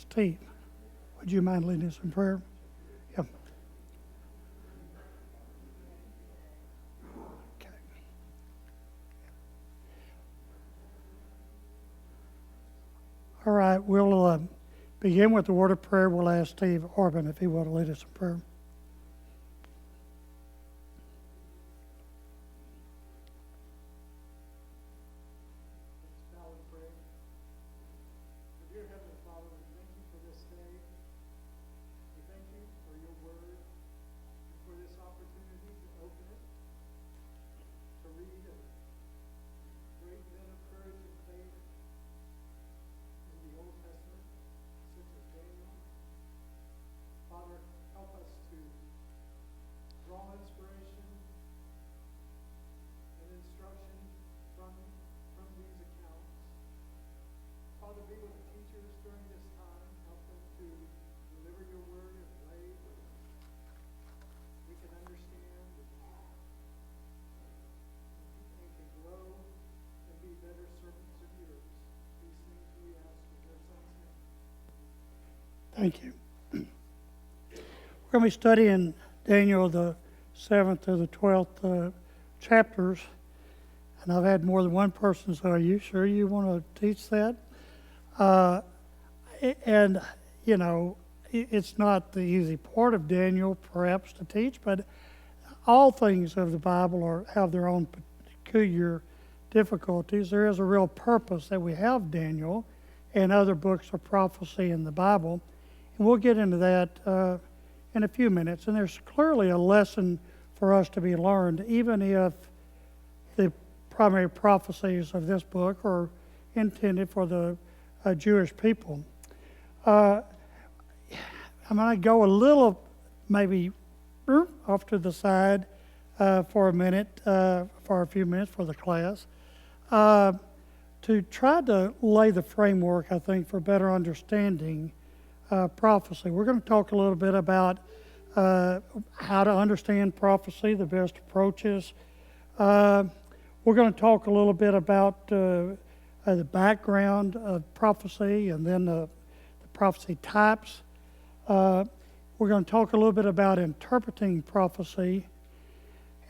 Steve, would you mind leading us in prayer? Yeah. Okay. All right, we'll begin with the word of prayer. We'll ask Steve Orban if he will lead us in prayer. Thank you. We're going to be studying Daniel, the 7th to the 12th chapters. And I've had more than one person say, are you sure you want to teach that? And, you know, it's not the easy part of Daniel, perhaps, to teach, but all things of the Bible have their own peculiar difficulties. There is a real purpose that we have Daniel and other books of prophecy in the Bible. And we'll get into that in a few minutes. And there's clearly a lesson for us to be learned, even if the primary prophecies of this book are intended for the Jewish people. I'm going to go a little, maybe off to the side for a minute, for a few minutes for the class, to try to lay the framework, I think, for better understanding prophecy. We're going to talk a little bit about how to understand prophecy, the best approaches. We're going to talk a little bit about the background of prophecy and then the prophecy types. We're going to talk a little bit about interpreting prophecy.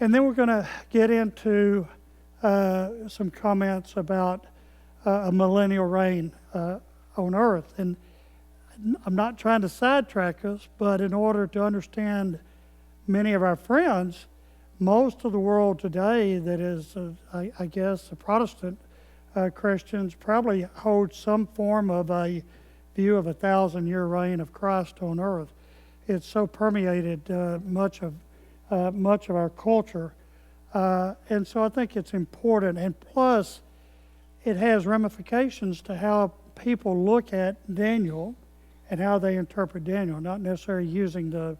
And then we're going to get into some comments about a millennial reign on earth. And I'm not trying to sidetrack us, but in order to understand many of our friends, most of the world today that is, I guess, the Protestant Christians probably hold some form of a view of a 1,000-year reign of Christ on earth. It's so permeated much of our culture, and so I think it's important. And plus, it has ramifications to how people look at Daniel and how they interpret Daniel, not necessarily using the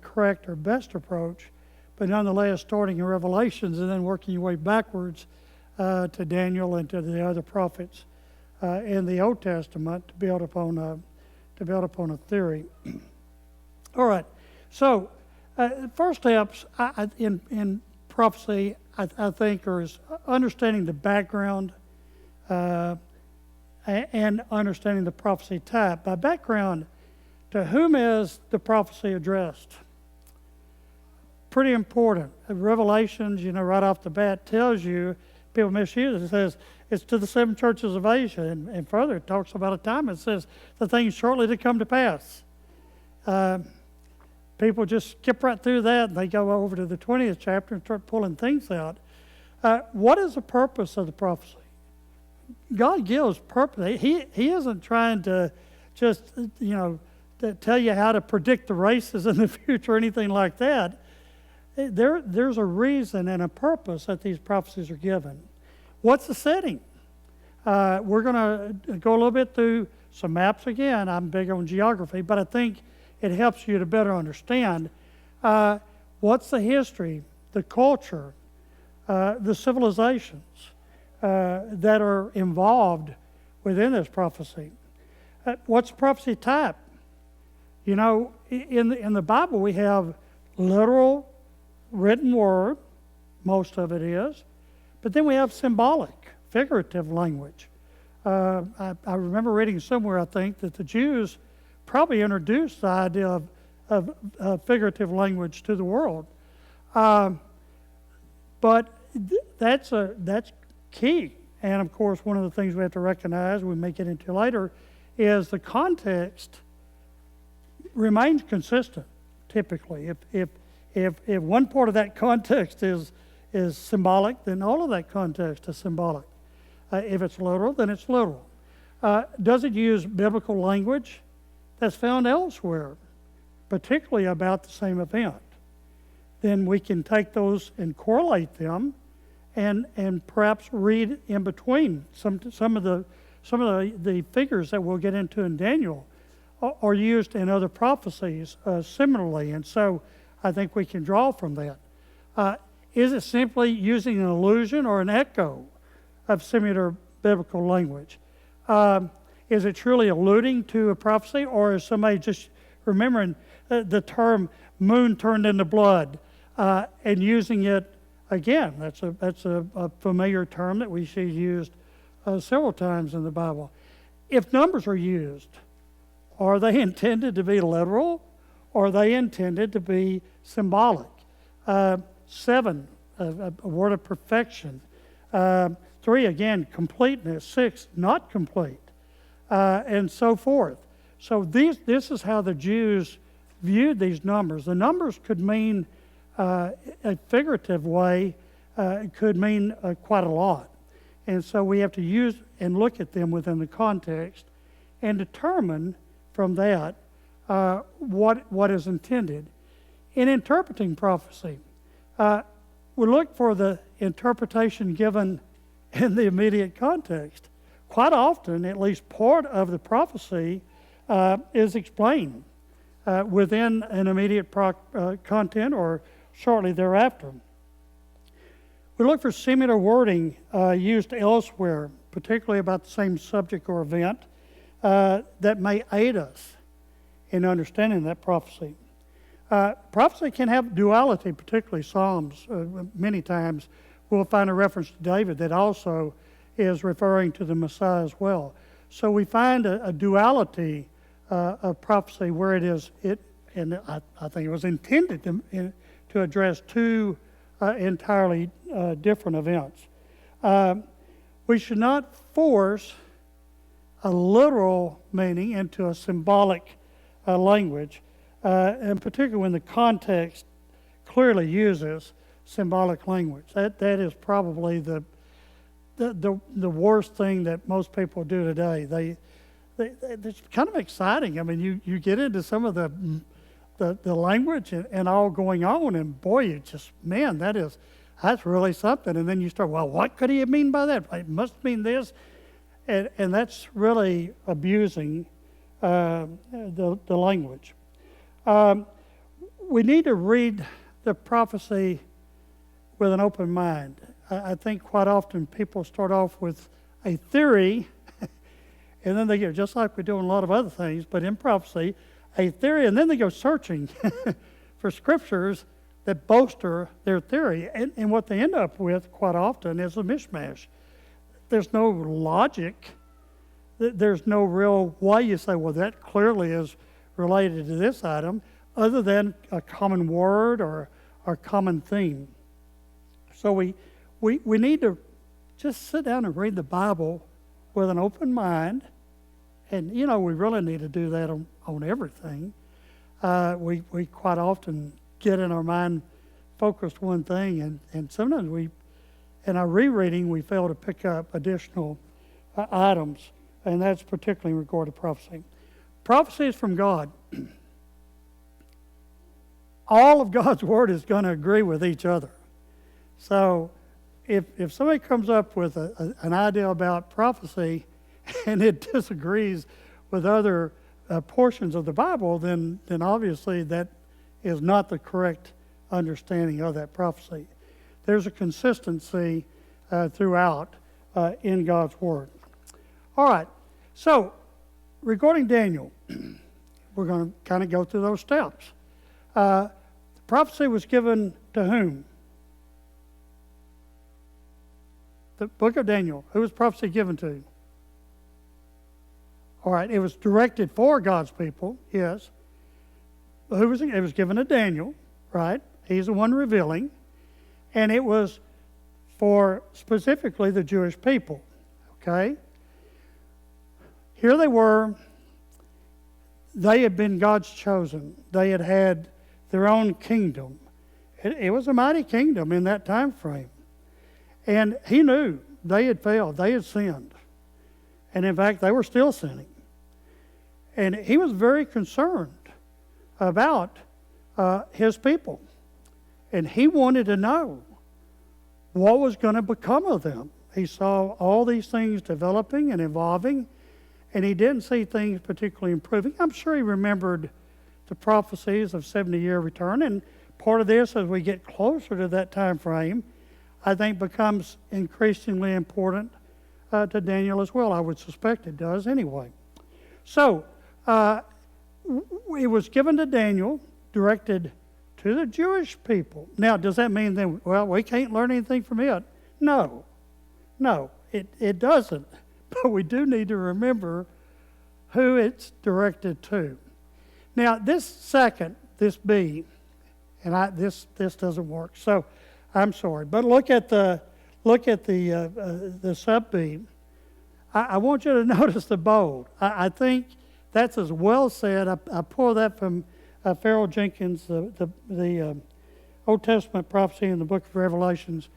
correct or best approach, but nonetheless starting in Revelations and then working your way backwards to Daniel and to the other prophets in the Old Testament to build upon a theory. All right, so first steps in prophecy, I think, is understanding the background and understanding the prophecy type. By background, to whom is the prophecy addressed? Pretty important. Revelations, right off the bat tells you, people misuse it. It says it's to the 7 churches of Asia, and further it talks about a time. It says the things shortly to come to pass. People just skip right through that, and they go over to the 20th chapter and start pulling things out. What is the purpose of the prophecy? God gives purpose. He isn't trying to just, to tell you how to predict the races in the future or anything like that. There's a reason and a purpose that these prophecies are given. What's the setting? We're going to go a little bit through some maps again. I'm big on geography, but I think it helps you to better understand what's the history, the culture, the civilizations that are involved within this prophecy. What's the prophecy type? In the Bible we have literal written word, most of it is, but then we have symbolic, figurative language. I remember reading somewhere, I think, that the Jews probably introduced the idea of figurative language to the world. But that's key. And of course, one of the things we have to recognize, we may get into later, is the context remains consistent. Typically, if one part of that context is symbolic, then all of that context is symbolic. If it's literal, then it's literal. Does it use biblical language that's found elsewhere, particularly about the same event? Then we can take those and correlate them, and perhaps read in between. Some of the figures that we'll get into in Daniel are used in other prophecies similarly, and so I think we can draw from that. Is it simply using an allusion or an echo of similar biblical language? Is it truly alluding to a prophecy, or is somebody just remembering the term moon turned into blood and using it again? That's a familiar term that we see used several times in the Bible. If numbers are used, are they intended to be literal, or are they intended to be symbolic? 7, a word of perfection. 3, again, completeness. 6, not complete, and so forth. So this is how the Jews viewed these numbers. The numbers could mean, a figurative way, it could mean quite a lot. And so we have to use and look at them within the context and determine from that what is intended. In interpreting prophecy, we look for the interpretation given in the immediate context. Quite often, at least part of the prophecy is explained within an immediate content or shortly thereafter. We look for similar wording used elsewhere, particularly about the same subject or event, that may aid us in understanding that prophecy. Prophecy can have duality, particularly Psalms. Many times we'll find a reference to David that also is referring to the Messiah as well. So we find a duality of prophecy where and I think it was intended to address two entirely different events. We should not force a literal meaning into a symbolic language, and particularly when the context clearly uses symbolic language. That is probably the worst thing that most people do today. It's kind of exciting. I mean, you get into some of the language and all going on, and boy, you just, man, that's really something. And then you start, well, what could he mean by that? It must mean this, and that's really abusing the language. We need to read the prophecy with an open mind. I think quite often people start off with a theory, and then they get, just like we do in a lot of other things, but in prophecy, a theory, and then they go searching for scriptures that bolster their theory. And what they end up with quite often is a mishmash. There's no logic. There's no real way you say, well, that clearly is related to this item, other than a common word or common theme. So we need to just sit down and read the Bible with an open mind. And, we really need to do that on everything. We quite often get in our mind focused one thing, and sometimes in our rereading, we fail to pick up additional items, and that's particularly in regard to prophecy. Prophecy is from God. All of God's Word is going to agree with each other. So if somebody comes up with an idea about prophecy and it disagrees with other portions of the Bible, then obviously that is not the correct understanding of that prophecy. There's a consistency throughout in God's Word. All right, so regarding Daniel, we're going to kind of go through those steps. The prophecy was given to whom? The book of Daniel. Who was prophecy given to? All right, it was directed for God's people, yes. Who was it? It was given to Daniel, right? He's the one revealing. And it was for specifically the Jewish people, okay? Here they were. They had been God's chosen. They had had their own kingdom. It was a mighty kingdom in that time frame. And he knew they had failed. They had sinned. And in fact, they were still sinning. And he was very concerned about his people. And he wanted to know what was going to become of them. He saw all these things developing and evolving, and he didn't see things particularly improving. I'm sure he remembered the prophecies of 70-year return, and part of this, as we get closer to that time frame, I think becomes increasingly important to Daniel as well. I would suspect it does anyway. So, it was given to Daniel, directed to the Jewish people. Now, does that mean that, well, we can't learn anything from it? No, it doesn't. But we do need to remember who it's directed to. Now, this B, and this doesn't work. So, I'm sorry, but look at the sub B. I want you to notice the bold. I think that's as well said. I pull that from Farrell Jenkins, the Old Testament prophecy in the book of Revelations,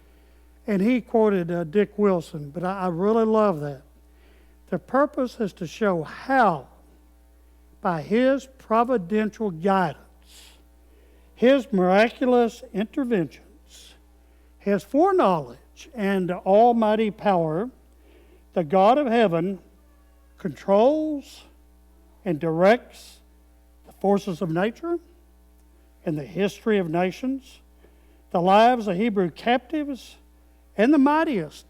and he quoted Dick Wilson, but I really love that. The purpose is to show how, by his providential guidance, his miraculous interventions, his foreknowledge and almighty power, the God of heaven controls and directs the forces of nature and the history of nations, the lives of Hebrew captives, and the mightiest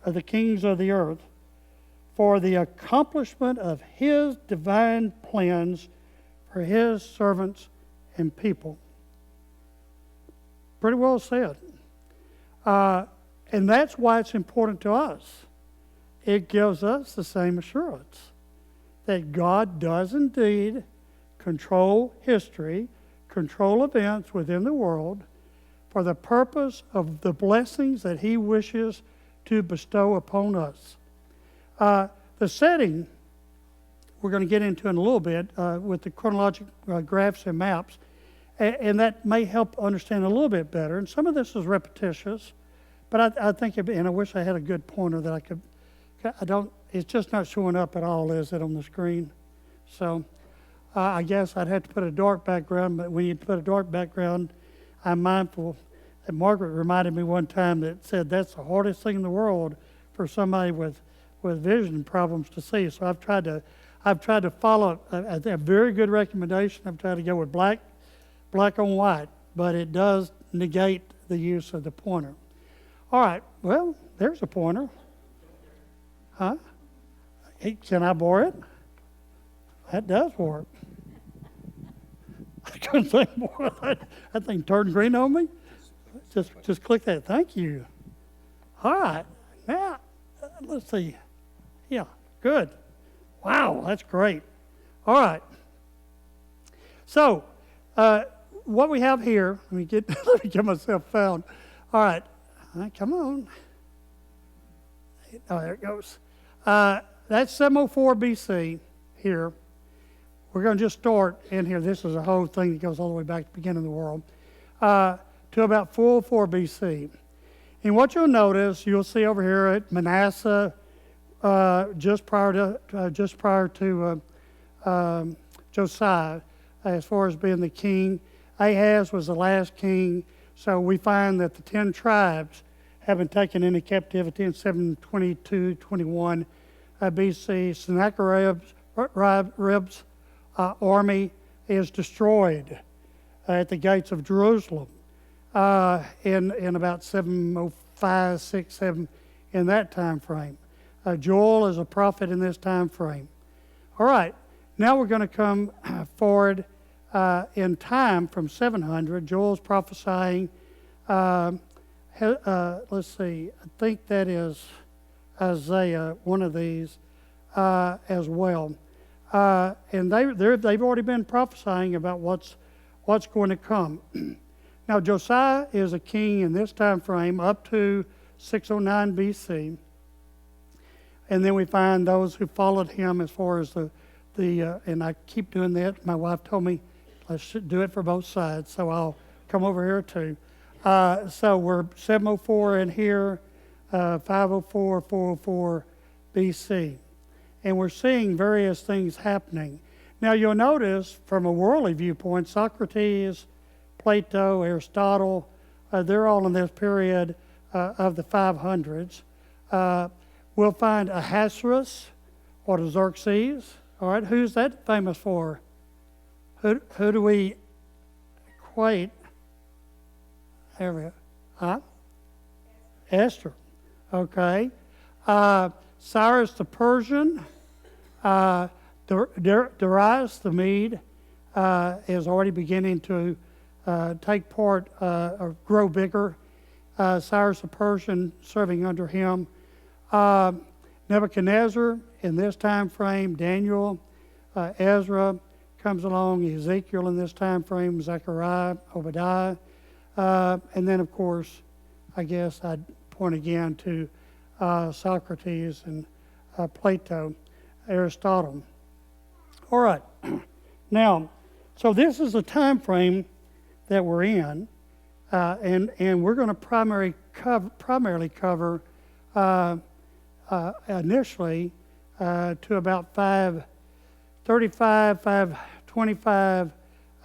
of the kings of the earth, for the accomplishment of his divine plans for his servants and people. Pretty well said. And that's why it's important to us. It gives us the same assurance that God does indeed control history, control events within the world for the purpose of the blessings that he wishes to bestow upon us. The setting we're going to get into in a little bit with the chronological graphs and maps, and that may help understand a little bit better. And some of this is repetitious, but I think, and I wish I had a good pointer that it's just not showing up at all, is it, on the screen? So I guess I'd have to put a dark background, but when you put a dark background, I'm mindful that Margaret reminded me one time that said that's the hardest thing in the world for somebody with vision problems to see. So I've tried to follow a very good recommendation. I've tried to go with black on white, but it does negate the use of the pointer. All right, well, there's a pointer. Huh? Hey, can I borrow it? That does work. I couldn't say more. That thing turned green on me. Just click that. Thank you. All right. Now, let's see. Yeah, good. Wow, that's great. All right. So, what we have here, let me get myself found. All right. Come on. Oh, there it goes. That's 704 BC here. We're going to just start in here. This is a whole thing that goes all the way back to the beginning of the world, to about 404 BC. And what you'll notice, you'll see over here at Manasseh, just prior to Josiah, as far as being the king. Ahaz was the last king, so we find that the 10 tribes have been taken into captivity in 722-21 BC. Sennacherib's army is destroyed at the gates of Jerusalem in about 705, 6, 7, in that time frame. Joel is a prophet in this time frame. All right, now we're going to come forward in time from 700. Joel's prophesying, let's see, I think that is Isaiah, one of these. as well. And they've already been prophesying about what's going to come. Now, Josiah is a king in this time frame up to 609 BC. And then we find those who followed him as far as and I keep doing that. My wife told me, let's do it for both sides, so I'll come over here too. So we're 704 in here, 504, 404 BC. And we're seeing various things happening. Now you'll notice from a worldly viewpoint, Socrates, Plato, Aristotle, they're all in this period of the 500s. We'll find Ahasuerus or Xerxes. All right, who's that famous for? Who do we equate? There we go. Huh? Esther. Okay. Cyrus the Persian. Darius the Mede is already beginning to take part or grow bigger. Cyrus the Persian serving under him. Nebuchadnezzar in this time frame. Daniel, Ezra comes along. Ezekiel in this time frame. Zechariah, Obadiah. And then, of course, I guess I'd point again to Socrates and Plato, Aristotle. All right. Now, so this is the time frame that we're in, and we're going to primarily cover initially to about 535, 525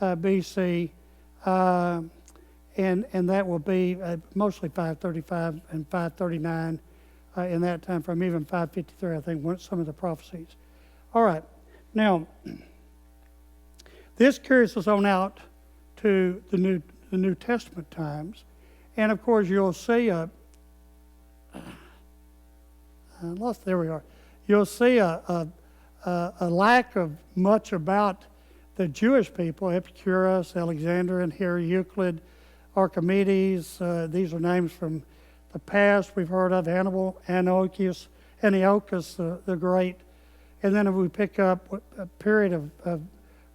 BC, and that will be mostly 535 and 539 in that time frame, even 553, I think, some of the prophecies. All right. Now, this carries us on out to the New Testament times, and of course you'll see there we are. You'll see a lack of much about the Jewish people: Epicurus, Alexander, and here Euclid, Archimedes. These are names from the past we've heard of. Hannibal, Antiochus the Great. And then if we pick up a period of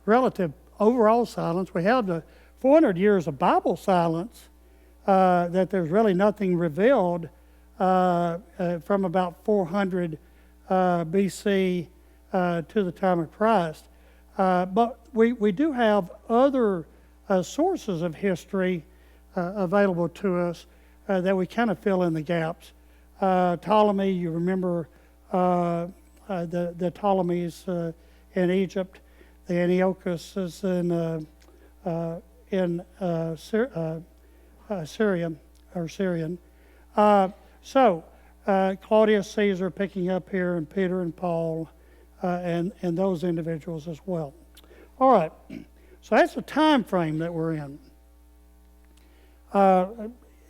relative overall silence, we have the 400 years of Bible silence, that there's really nothing revealed from about 400 BC to the time of Christ. But we do have other sources of history available to us that we kind of fill in the gaps. Ptolemy, you remember the Ptolemies in Egypt, the Antiochus is in Syrian. So Claudius Caesar picking up here, and Peter and Paul, and those individuals as well. All right, so that's the time frame that we're in.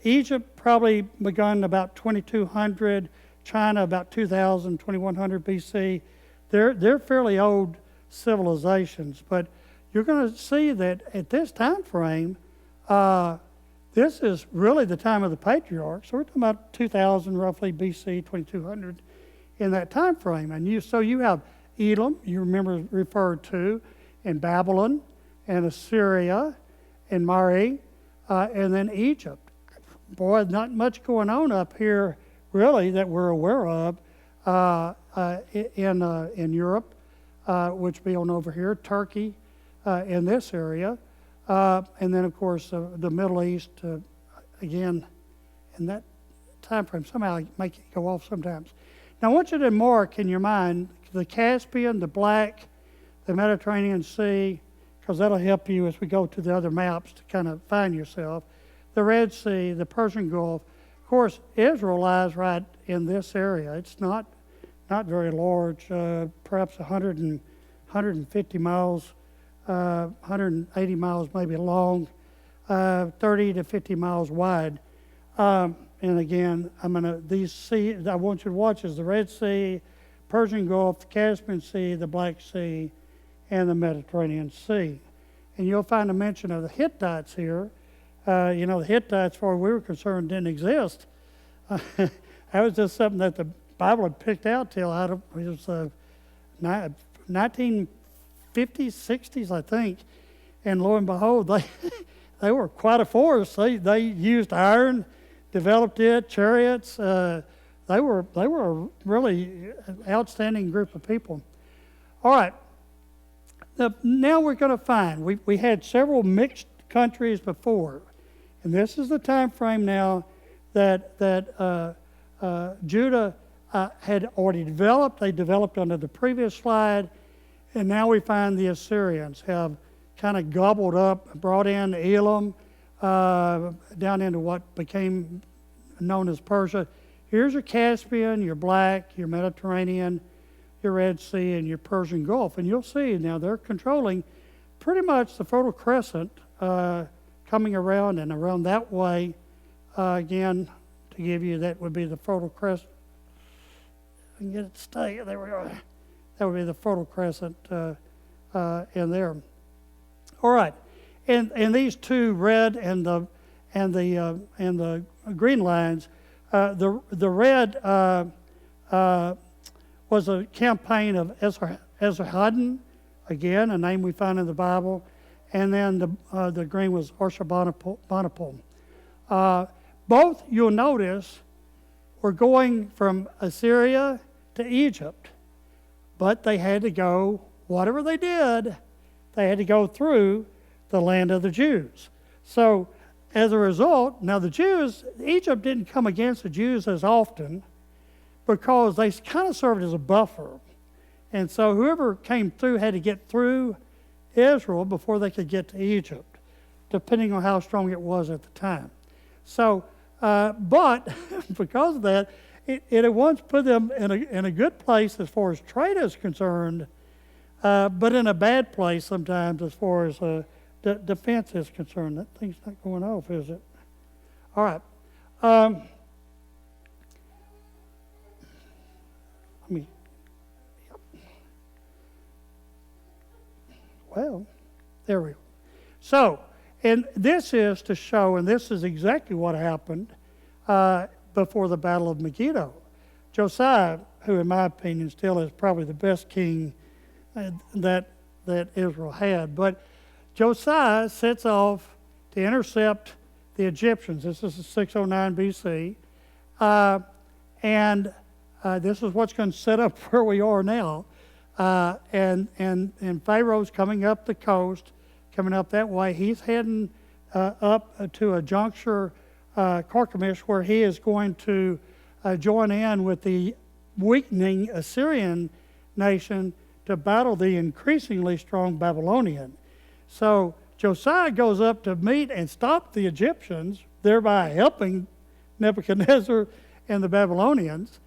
Egypt probably begun about 2200, China about 2000, 2100 BC. They're fairly old civilizations, but you're going to see that at this time frame, this is really the time of the patriarchs. So we're talking about 2000 roughly BC, 2200 in that time frame. And you have Elam, you remember referred to, and Babylon, and Assyria, and Mari, and then Egypt. Boy, not much going on up here really that we're aware of in Europe, which we on over here, Turkey in this area, and then of course the Middle East, again, in that time frame. Somehow I make it go off sometimes. Now I want you to mark in your mind the Caspian, the Black, the Mediterranean Sea, because that'll help you as we go to the other maps to kind of find yourself. The Red Sea, the Persian Gulf. Of course, Israel lies right in this area. It's not very large, perhaps 150 miles, 180 miles maybe long, 30 to 50 miles wide. And again, I want you to watch is the Red Sea, Persian Gulf, the Caspian Sea, the Black Sea, and the Mediterranean Sea. And you'll find a mention of the Hittites here. The Hittites, as far as we were concerned, didn't exist. That was just something that the Bible had picked out till 1950s, 60s, I think. And lo and behold, they were quite a force. They used iron, developed it, chariots. They were a really outstanding group of people. All right. Now we're going to find, we had several mixed countries before, and this is the time frame now that Judah had already developed. They developed under the previous slide, and now we find the Assyrians have kind of gobbled up, brought in Elam down into what became known as Persia. Here's your Caspian, your Black, your Mediterranean, your Red Sea, and your Persian Gulf. And you'll see now they're controlling pretty much the Fertile Crescent, coming around and around that way. Again, to give you, that would be the Fertile Crescent. I can get it to stay. There we are. That would be the Fertile Crescent in there. All right, and these two red and the green lines. The red was a campaign of Esarhaddon, again a name we find in the Bible, and then the green was Ashurbanipal. Both, you'll notice, were going from Assyria to Egypt, but they had to go, whatever they did, they had to go through the land of the Jews. So as a result, now the Jews, Egypt didn't come against the Jews as often because they kind of served as a buffer. And so whoever came through had to get through Israel before they could get to Egypt, depending on how strong it was at the time. So, but because of that, it at once put them in a good place as far as trade is concerned, but in a bad place sometimes as far as defense is concerned. That thing's not going off, is it? All right. Well, there we go. So, and this is to show, and this is exactly what happened before the Battle of Megiddo. Josiah, who in my opinion still is probably the best king that Israel had, but Josiah sets off to intercept the Egyptians. This is 609 BC, and this is what's going to set up where we are now. And Pharaoh's coming up the coast, coming up that way. He's heading up to a juncture, Carchemish, where he is going to join in with the weakening Assyrian nation to battle the increasingly strong Babylonian. So Josiah goes up to meet and stop the Egyptians, thereby helping Nebuchadnezzar and the Babylonians.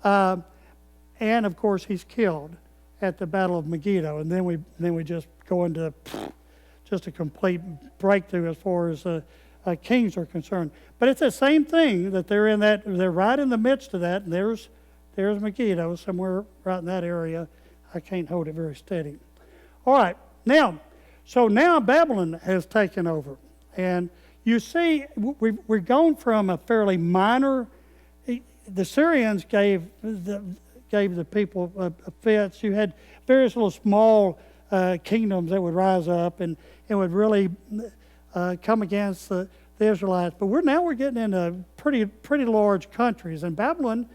And of course, he's killed at the Battle of Megiddo, and then we just go into just a complete breakthrough as far as kings are concerned. But it's the same thing that they're right in the midst of that. And there's Megiddo somewhere right in that area. I can't hold it very steady. All right, now Babylon has taken over, and you see we're going from a fairly minor. The Syrians gave the people fits. You had various little small kingdoms that would rise up and would really come against the Israelites. But we're getting into pretty large countries, and Babylon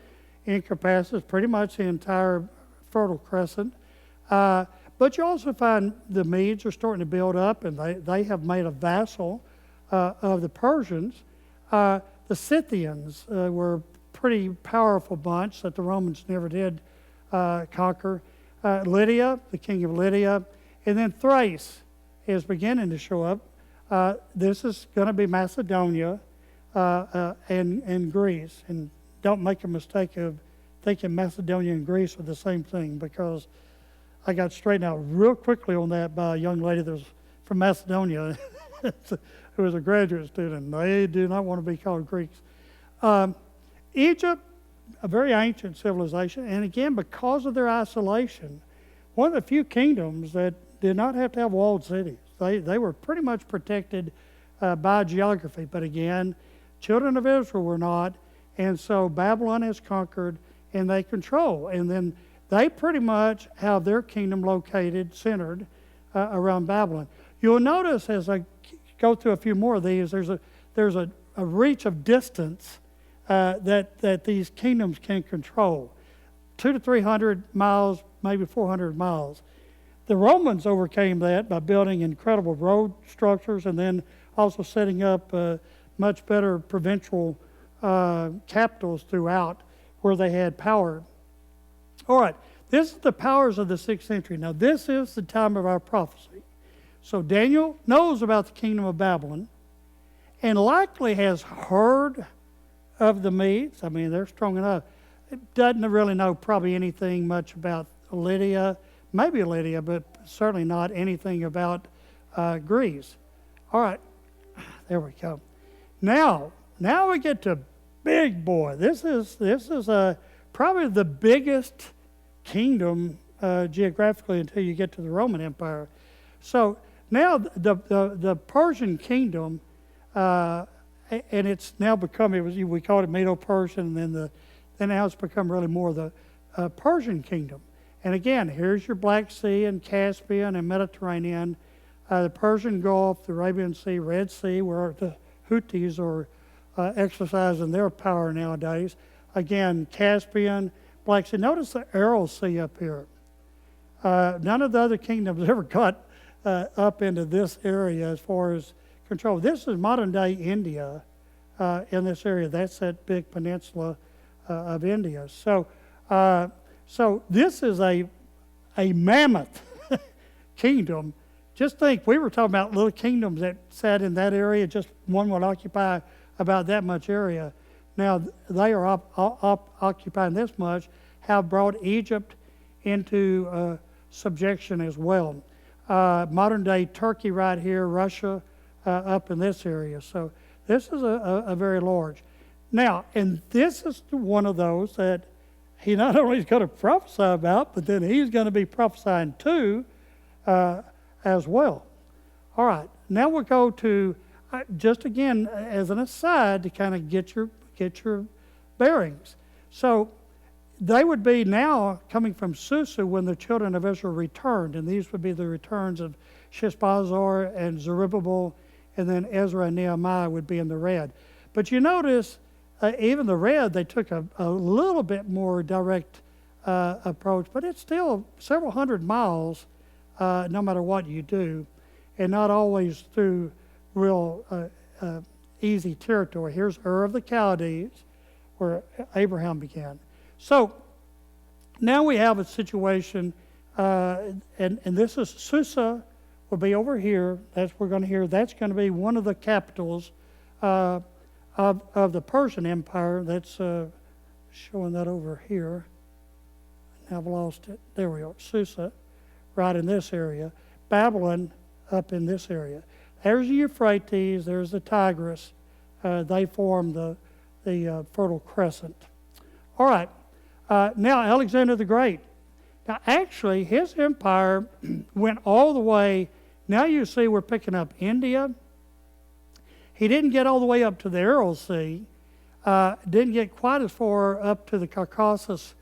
encompasses pretty much the entire Fertile Crescent. But you also find the Medes are starting to build up, and they have made a vassal of the Persians. The Scythians were pretty powerful bunch that the Romans never did conquer. Lydia, the king of Lydia, and then Thrace is beginning to show up. This is going to be Macedonia and Greece. And don't make a mistake of thinking Macedonia and Greece are the same thing, because I got straightened out real quickly on that by a young lady that was from Macedonia who was a graduate student. They do not want to be called Greeks. Egypt, a very ancient civilization, and again, because of their isolation, one of the few kingdoms that did not have to have walled cities. They were pretty much protected by geography, but again, children of Israel were not, and so Babylon is conquered, and they control. And then they pretty much have their kingdom located, centered around Babylon. You'll notice as I go through a few more of these, there's a reach of distance that these kingdoms can control. 200 to 300 miles, maybe 400 miles. The Romans overcame that by building incredible road structures and then also setting up much better provincial capitals throughout where they had power. All right, this is the powers of the 6th century. Now, this is the time of our prophecy. So Daniel knows about the kingdom of Babylon and likely has heard of the Medes. I mean, they're strong enough. Doesn't really know probably anything much about Lydia, maybe Lydia, but certainly not anything about Greece. All right, there we go. Now we get to big boy. This is probably the biggest kingdom geographically until you get to the Roman Empire. So now the Persian kingdom, and it's now become, we called it Medo-Persian, and then now it's become really more the Persian kingdom. And again, here's your Black Sea and Caspian and Mediterranean, the Persian Gulf, the Arabian Sea, Red Sea, where the Houthis are exercising their power nowadays. Again, Caspian, Black Sea. Notice the Aral Sea up here. None of the other kingdoms ever got up into this area as far as control. This is modern-day India in this area. That's that big peninsula of India. So this is a mammoth kingdom. Just think, we were talking about little kingdoms that sat in that area. Just one would occupy about that much area. Now they are occupying this much, have brought Egypt into subjection as well. Modern day Turkey right here, Russia up in this area. So this is a very large. Now, and this is one of those that he not only is going to prophesy about, but then he's going to be prophesying to as well. All right, now we'll go to, just again, as an aside to kind of get your bearings. So they would be now coming from Susa when the children of Israel returned, and these would be the returns of Sheshbazzar and Zerubbabel, and then Ezra and Nehemiah would be in the red. But you notice, even the red, they took a little bit more direct approach, but it's still several hundred miles, no matter what you do, and not always through real easy territory. Here's Ur of the Chaldees, where Abraham began. So now we have a situation, and this is Susa will be over here. That's we're going to hear. That's going to be one of the capitals of the Persian Empire. That's showing that over here. I've lost it. There we are. Susa, right in this area. Babylon up in this area. There's the Euphrates. There's the Tigris. They form the Fertile Crescent. All right. Now Alexander the Great. Now actually his empire went all the way. Now you see we're picking up India. He didn't get all the way up to the Aral Sea. Didn't get quite as far up to the Caucasus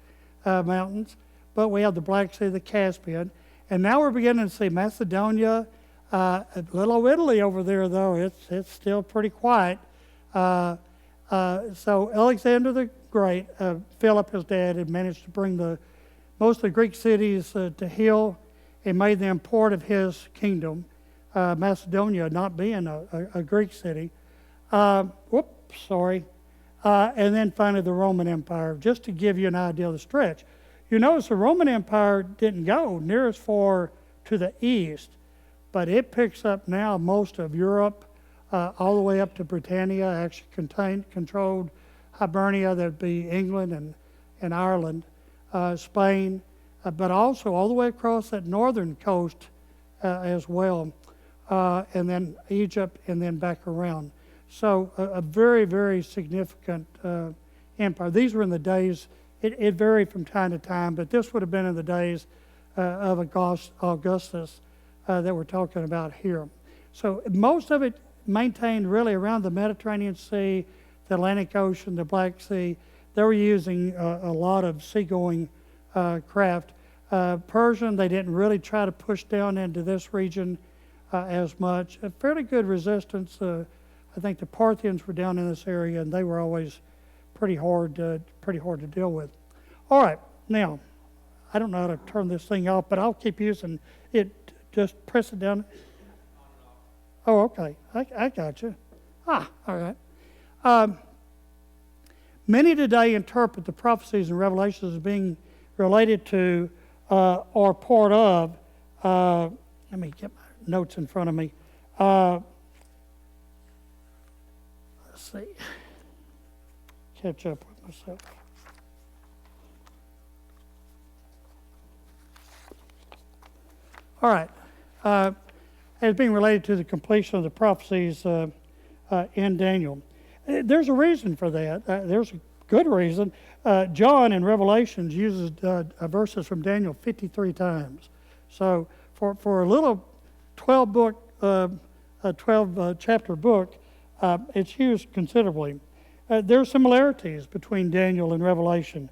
Mountains. But we have the Black Sea, the Caspian. And now we're beginning to see Macedonia. Little Italy over there, though, it's still pretty quiet. So Alexander the Great, Philip, his dad, had managed to bring most of the Greek cities to heel and made them part of his kingdom. Macedonia not being a Greek city. And then finally the Roman Empire, just to give you an idea of the stretch. You notice the Roman Empire didn't go near as far to the east, but it picks up now most of Europe, all the way up to Britannia, actually controlled Hibernia, that would be England and Ireland, Spain, but also all the way across that northern coast as well, and then Egypt, and then back around. So a very, very significant empire. These were in the days, it varied from time to time, but this would have been in the days of Augustus that we're talking about here. So most of it maintained really around the Mediterranean Sea, the Atlantic Ocean, the Black Sea. They were using a lot of seagoing craft. Persian, they didn't really try to push down into this region as much. A fairly good resistance. I think the Parthians were down in this area, and they were always pretty hard to deal with. All right, now, I don't know how to turn this thing off, but I'll keep using it. Just press it down. Oh, okay. I got you. All right. Many today interpret the prophecies and revelations as being related to or part of. Let me get my notes in front of me. Let's see. Catch up with myself. All right. As being related to the completion of the prophecies in Daniel. There's a reason for that. There's a good reason. John in Revelations uses verses from Daniel 53 times. So for a little 12 chapter book, it's used considerably. There are similarities between Daniel and Revelation.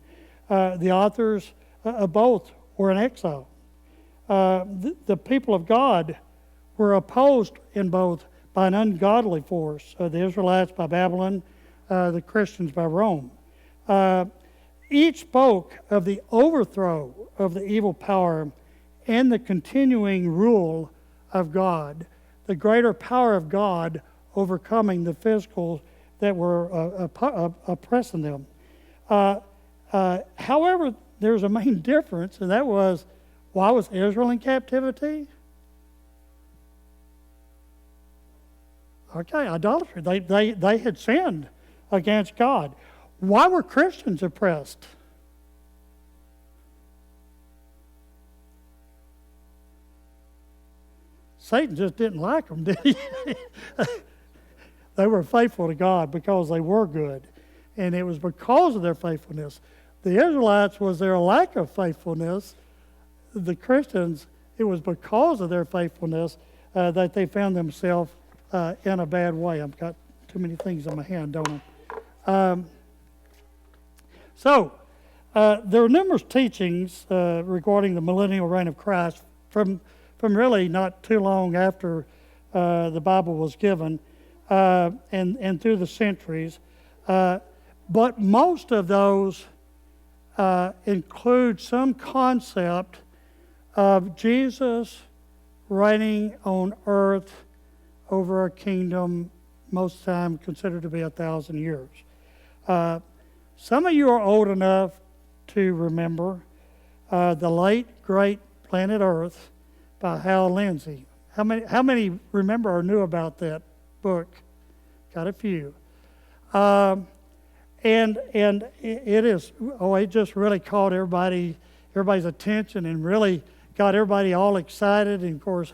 The authors of both were in exile. The people of God were opposed in both by an ungodly force. The Israelites by Babylon, the Christians by Rome. Each spoke of the overthrow of the evil power and the continuing rule of God, the greater power of God overcoming the physical that were oppressing them. However, there's a main difference, and that was, why was Israel in captivity? Okay, idolatry. They had sinned against God. Why were Christians oppressed? Satan just didn't like them, did he? They were faithful to God because they were good. And it was because of their faithfulness. The Israelites was their lack of faithfulness. The Christians, it was because of their faithfulness that they found themselves in a bad way. I've got too many things in my hand, don't I? There are numerous teachings regarding the millennial reign of Christ from really not too long after the Bible was given and through the centuries. But most of those include some concept of Jesus reigning on earth over a kingdom most of the time considered to be 1,000 years. Some of you are old enough to remember the late, great Planet Earth by Hal Lindsey. How many remember or knew about that book? Got a few. And it is, it just really caught everybody's attention and really got everybody all excited. And of course,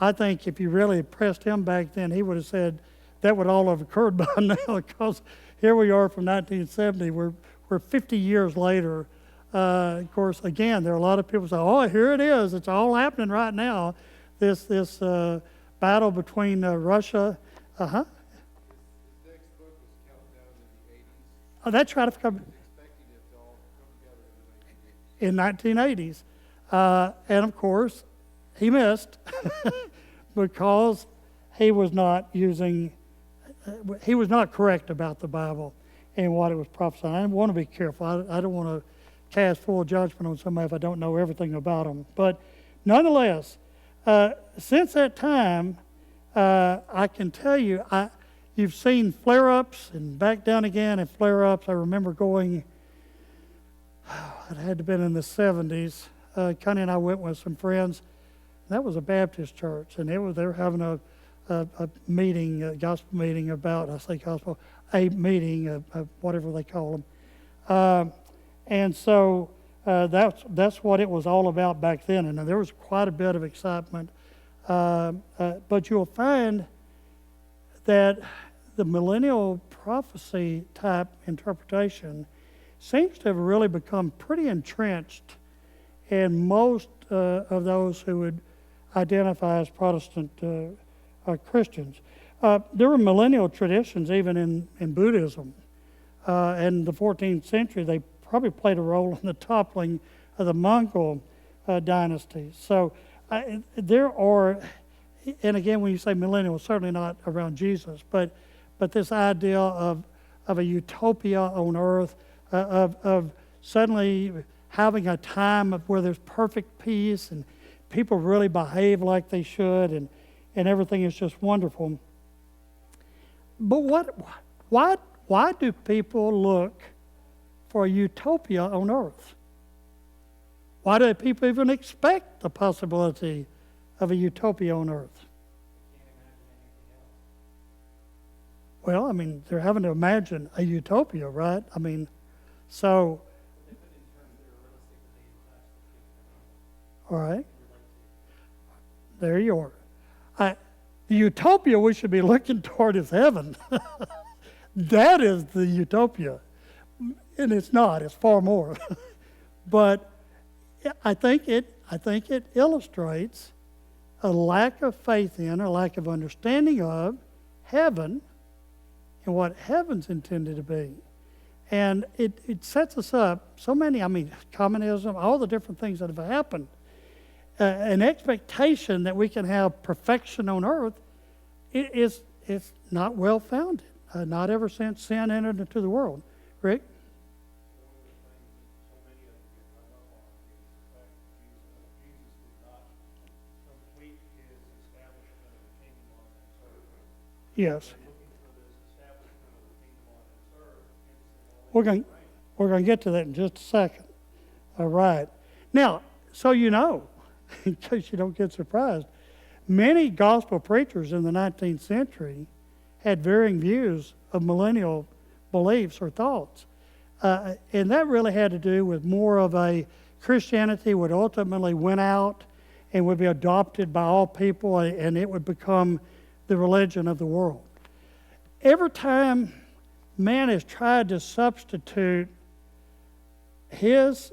I think if you really pressed him back then, he would have said that would all have occurred by now, because here we are from 1970. We're 50 years later. Of course, again, there are a lot of people say, "Oh, here it is. It's all happening right now." This battle between Russia. His next book was Countdown in the 80s. Oh, that's right. Expecting it to all come together In 1980s, and of course, he missed because he was not correct about the Bible and what it was prophesying. I want to be careful. I don't want to cast full judgment on somebody if I don't know everything about them. But nonetheless, since that time, I can tell you, you've seen flare-ups and back down again and flare-ups. I remember going, it had to have been in the 70s. Connie and I went with some friends. That was a Baptist church, and they were having a meeting, a gospel meeting about, I say gospel, a meeting, whatever they call them. And so that's what it was all about back then. And there was quite a bit of excitement. But you'll find that the millennial prophecy type interpretation seems to have really become pretty entrenched in most of those who would identify as Protestant Christians. There were millennial traditions even in Buddhism. In the 14th century, they probably played a role in the toppling the Mongol dynasty. So there are, and again, when you say millennial, certainly not around Jesus, but this idea of a utopia on earth, of suddenly having a time of where there's perfect peace and people really behave like they should, and everything is just wonderful. But why do people look for a utopia on earth? Why do people even expect the possibility of a utopia on earth? Well, I mean, they're having to imagine a utopia, right? I mean, so. All right. There you are. The utopia we should be looking toward is heaven. That is the utopia. And it's not, it's far more. But I think it illustrates a lack of faith in, a lack of understanding of heaven and what heaven's intended to be. And it sets us up, so many, I mean, communism, all the different things that have happened. An expectation that we can have perfection on earth it's not well founded. Not ever since sin entered into the world. Rick? Yes. We're going to get to that in just a second. All right. Now, so you know, in case you don't get surprised, many gospel preachers in the 19th century had varying views of millennial beliefs or thoughts. And that really had to do with more of a Christianity would ultimately win out and would be adopted by all people, and it would become the religion of the world. Every time man has tried to substitute his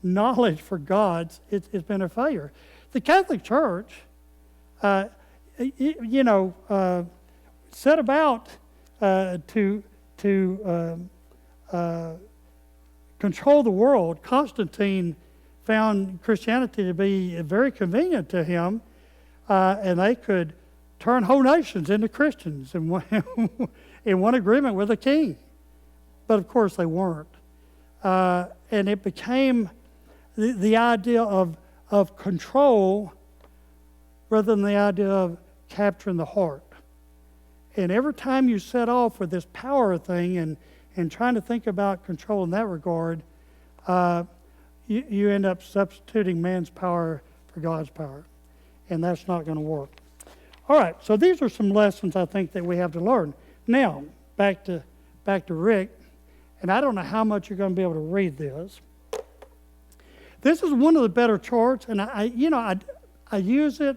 knowledge for God's, it's been a failure. The Catholic Church, set about to control the world. Constantine found Christianity to be very convenient to him, and they could turn whole nations into Christians in one agreement with the king. But of course they weren't. And it became the idea of control rather than the idea of capturing the heart. And every time you set off with this power thing and trying to think about control in that regard, you end up substituting man's power for God's power. And that's not going to work. All right, so these are some lessons I think that we have to learn. Now, back to Rick, and I don't know how much you're going to be able to read this. This is one of the better charts, and I use it.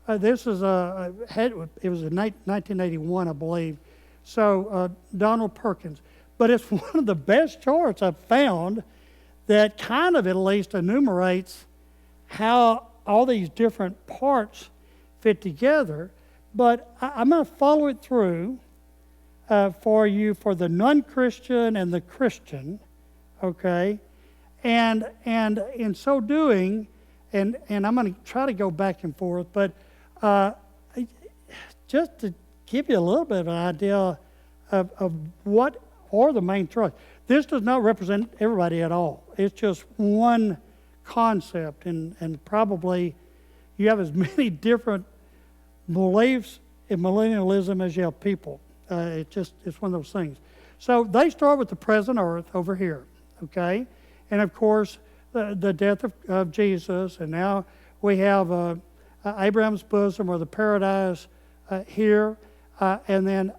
This is it was in 1981, I believe. So Donald Perkins, but it's one of the best charts I've found that kind of at least enumerates how all these different parts fit together. But I'm going to follow it through for you for the non-Christian and the Christian, okay? And in so doing, and I'm going to try to go back and forth, but just to give you a little bit of an idea of what are the main thrusts. This does not represent everybody at all. It's just one concept, and probably you have as many different beliefs in millennialism as you have people. It's one of those things. So they start with the present earth over here, okay? And of course, the death of Jesus, and now we have Abraham's bosom or the paradise here, and then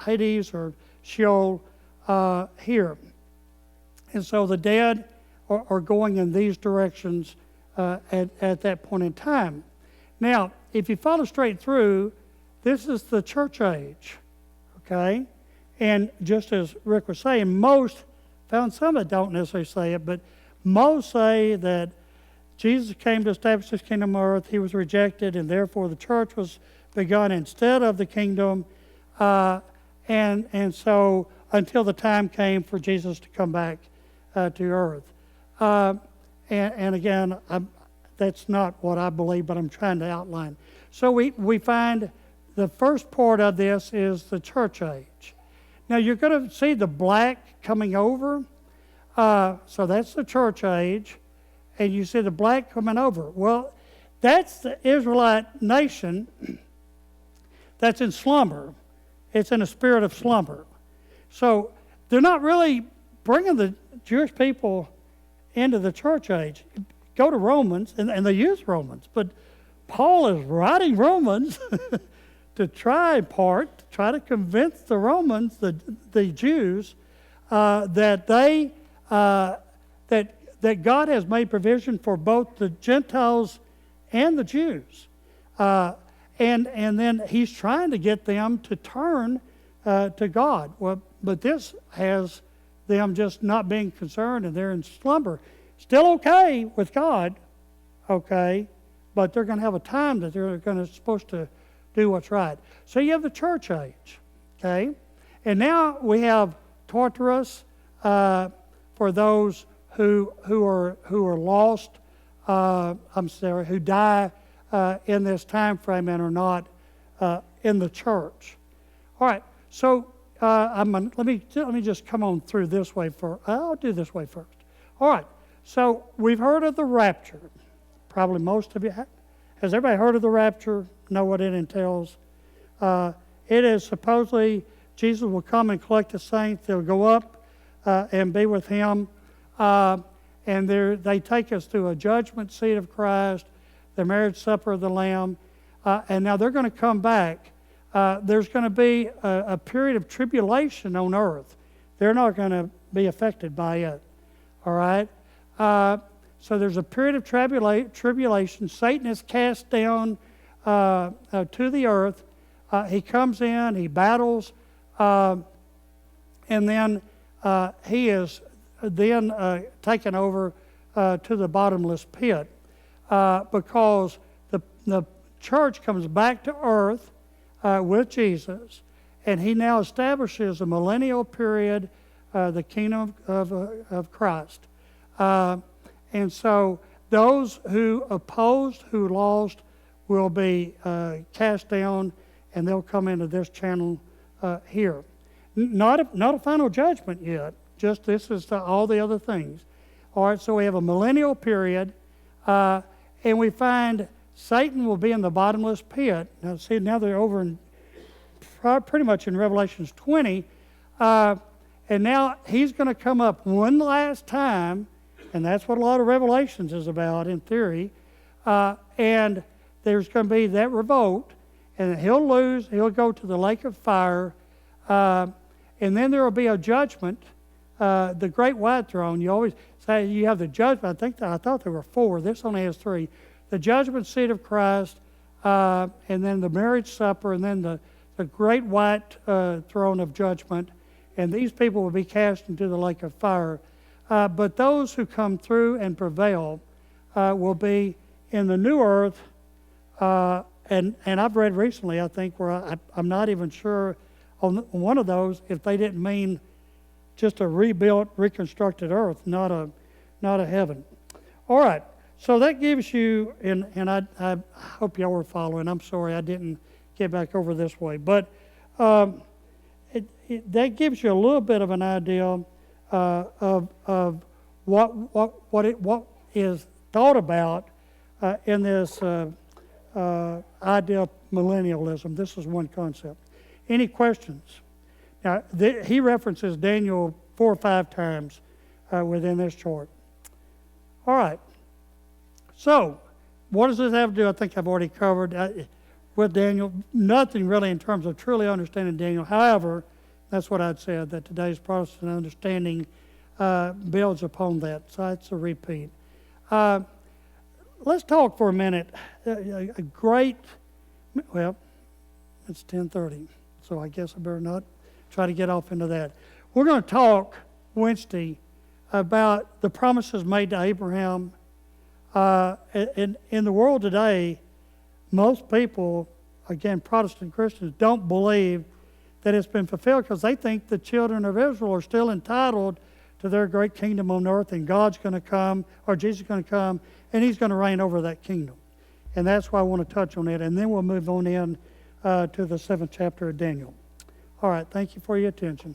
Hades or Sheol here. And so the dead are going in these directions at that point in time. Now, if you follow straight through, this is the church age, okay? And just as Rick was saying, most, found some that don't necessarily say it, but most say that Jesus came to establish his kingdom on earth. He was rejected, and therefore the church was begun instead of the kingdom. And so until the time came for Jesus to come back to earth. And again, that's not what I believe, but I'm trying to outline. So we find the first part of this is the church age. Now you're going to see the black coming over. So that's the church age. And you see the black coming over. Well, that's the Israelite nation that's in slumber. It's in a spirit of slumber. So they're not really bringing the Jewish people into the church age. Go to Romans, and they use Romans, but Paul is writing Romans to try to convince the Romans, the Jews, that that God has made provision for both the Gentiles and the Jews. And then he's trying to get them to turn to God. Well, but this has them just not being concerned, and they're in slumber. Still okay with God, okay, but they're going to have a time that they're supposed to do what's right. So you have the church age, okay? And now we have Tartarus for those who are lost, who die in this time frame and are not in the church. All right, so let me just come on through this way first. I'll do this way first. All right, so we've heard of the rapture. Probably most of you have. Has everybody heard of the rapture? Know what it entails? It is supposedly Jesus will come and collect the saints. They'll go up and be with Him. And they take us to a judgment seat of Christ, the marriage supper of the Lamb. And now they're going to come back. There's going to be a period of tribulation on earth. They're not going to be affected by it. All right? So there's a period of tribulation. Satan is cast down to the earth. He comes in, he battles, and then he is then taken over to the bottomless pit because the church comes back to earth with Jesus, and he now establishes a millennial period, the kingdom of Christ. And so those who opposed, who lost, will be cast down, and they'll come into this channel here. Not a final judgment yet. Just this is all the other things. All right, so we have a millennial period, and we find Satan will be in the bottomless pit. Now, see, now they're over in pretty much in Revelations 20, and now he's going to come up one last time, and that's what a lot of Revelations is about in theory, and there's going to be that revolt, and he'll lose, he'll go to the lake of fire, and then there will be a judgment, the great white throne. You always say you have the judgment. I thought there were four. This only has three. The judgment seat of Christ, and then the marriage supper, and then the great white throne of judgment. And these people will be cast into the lake of fire. But those who come through and prevail will be in the new earth. And I've read recently, I think, where I'm not even sure on one of those if they didn't mean just a rebuilt, reconstructed earth, not a heaven. All right, so that gives you, and I hope y'all were following. I'm sorry I didn't get back over this way, but that gives you a little bit of an idea of what is thought about in this idea of millennialism. This is one concept. Any questions? Now, he references Daniel 4 or 5 times within this chart. All right. So, what does this have to do? I think I've already covered with Daniel. Nothing really in terms of truly understanding Daniel. However, that's what I'd said, that today's Protestant understanding builds upon that. So that's a repeat. Let's talk for a minute. A great, well, it's 10:30, so I guess I better not try to get off into that. We're going to talk Wednesday about the promises made to Abraham. In the world today, most people, again, Protestant Christians, don't believe that it's been fulfilled because they think the children of Israel are still entitled to their great kingdom on earth, and God's going to come, or Jesus is going to come, and He's going to reign over that kingdom. And that's why I want to touch on it. And then we'll move on in to the 7th chapter of Daniel. All right, thank you for your attention.